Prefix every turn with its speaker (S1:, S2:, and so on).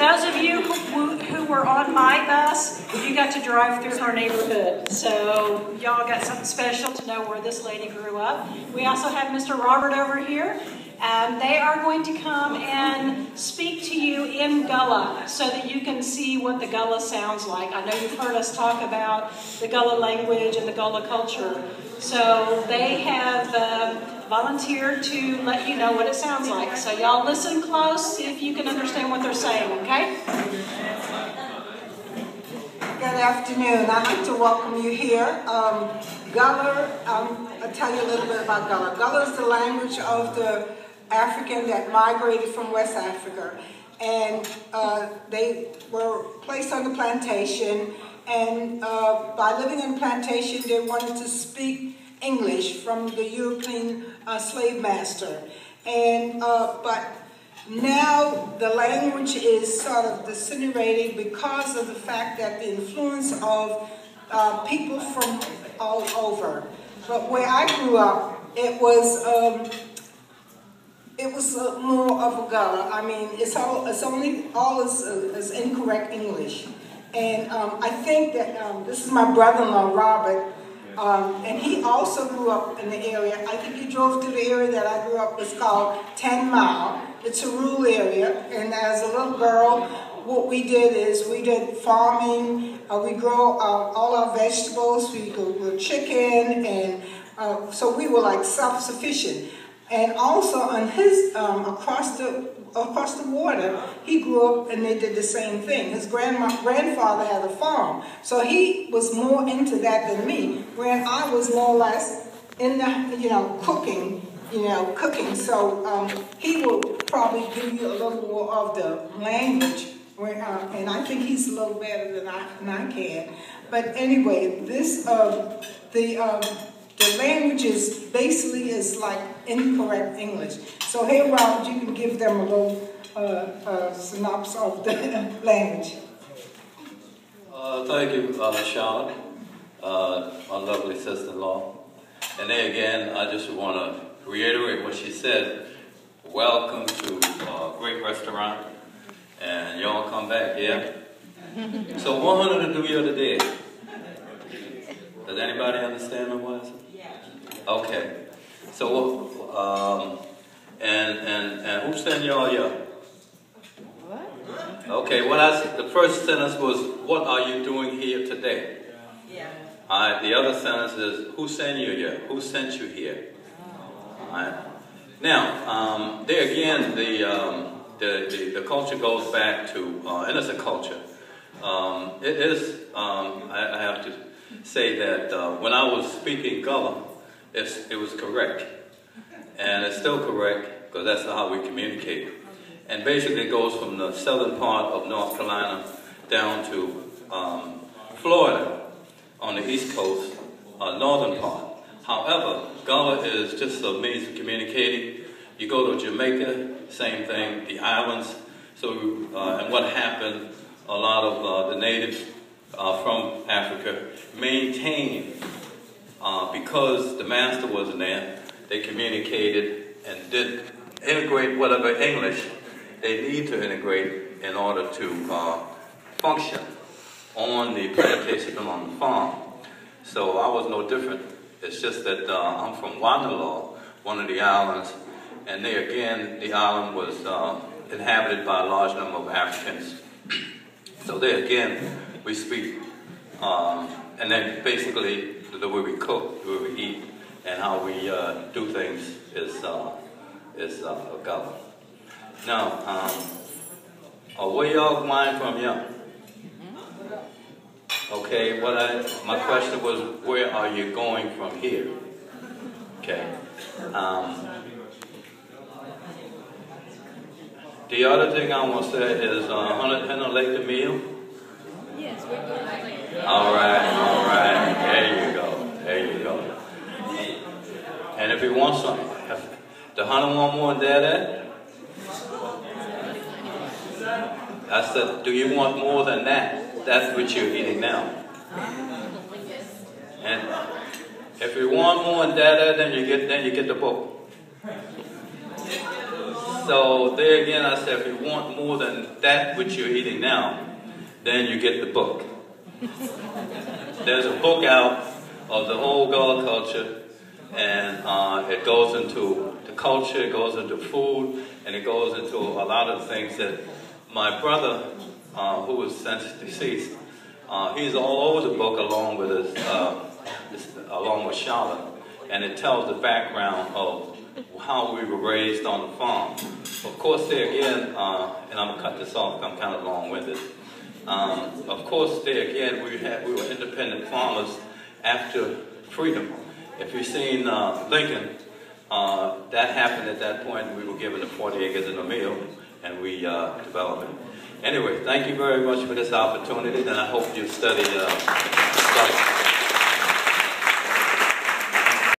S1: those of you who were on my bus, you got to drive through our neighborhood. So y'all got something special to know where this lady grew up. We also have Mr. Robert over here. They are going to come and speak to you in Gullah so that you can see what the Gullah sounds like. I know you've heard us talk about the Gullah language and the Gullah culture. So they have volunteered to let you know what it sounds like. So y'all listen close, see if you can understand what they're saying, okay?
S2: Good afternoon. I'd like to welcome you here. Gullah, I'll tell you a little bit about Gullah. Gullah is the language of the African that migrated from West Africa, and they were placed on the plantation, and by living on the plantation they wanted to speak English from the European slave master, and but now the language is sort of disintegrating because of the fact that the influence of people from all over. But where I grew up, it was more of a Gullah. I mean, it's only incorrect English. And I think that this is my brother-in-law, Robert, and he also grew up in the area. I think he drove through the area that I grew up. It's called 10 Mile. It's a rural area, and as a little girl, what we did is we did farming. We grow all our vegetables. We grew chicken, and so we were like self-sufficient. And also on his across the water, he grew up and they did the same thing. His grandfather had a farm, so he was more into that than me. When I was more or less in the cooking. So he will probably give you a little more of the language, and I think he's a little better than I can. But anyway, this the language is basically like incorrect English. So here, Robert, you can give them a little synopsis of the language.
S3: Thank you, Charlotte, my lovely sister-in-law. And then again, I just want to reiterate what she said. Welcome to a great restaurant, and y'all come back, yeah? So 100 to do you today. Does anybody understand my words? Okay. So, and who sent y'all here? What? Okay, the first sentence was, what are you doing here today? Yeah. All right, the other sentence is, who sent you here? Who sent you here? All right. Now, there again, the culture goes back to innocent culture. It is, I have to say that when I was speaking Gullah, it was correct. And it's still correct because that's how we communicate. And basically it goes from the southern part of North Carolina down to Florida on the east coast, northern part. However, Gullah is just a means of communicating. You go to Jamaica, same thing, the islands. So, and what happened, a lot of the natives from Africa maintained, because the master wasn't there, they communicated and did integrate whatever English they need to integrate in order to function on the plantation and on the farm. So I was no different. It's just that I'm from Wanderlaw, one of the islands, and there again, the island was inhabited by a large number of Africans. So there again, we speak, and then basically the way we cook, the way we eat, and how we do things is Gullah. Now, where y'all flying from here? Okay, my question was, where are you going from here? Okay. The other thing I want to say is, Henna Lake the meal?
S4: Yes, we're going to Lake.
S3: All right. There you go. And if you want some, the Hunter want more than that? I said, do you want more than that? That's what you're eating now. And if you want more than that, then you get the book. So there again, I said, if you want more than that which you're eating now, then you get the book. There's a book out of the whole Gullah culture, and it goes into the culture, it goes into food, and it goes into a lot of things that my brother, who was since deceased, he's all over the book along with along with Charlotte, and it tells the background of how we were raised on the farm. Of course, there again, and I'm gonna cut this off. I'm kind of long-winded. Of course, there again, we were independent farmers after freedom. If you've seen Lincoln, that happened at that point. We were given the 40 acres and a meal, and we developed it. Anyway, thank you very much for this opportunity, and I hope you study.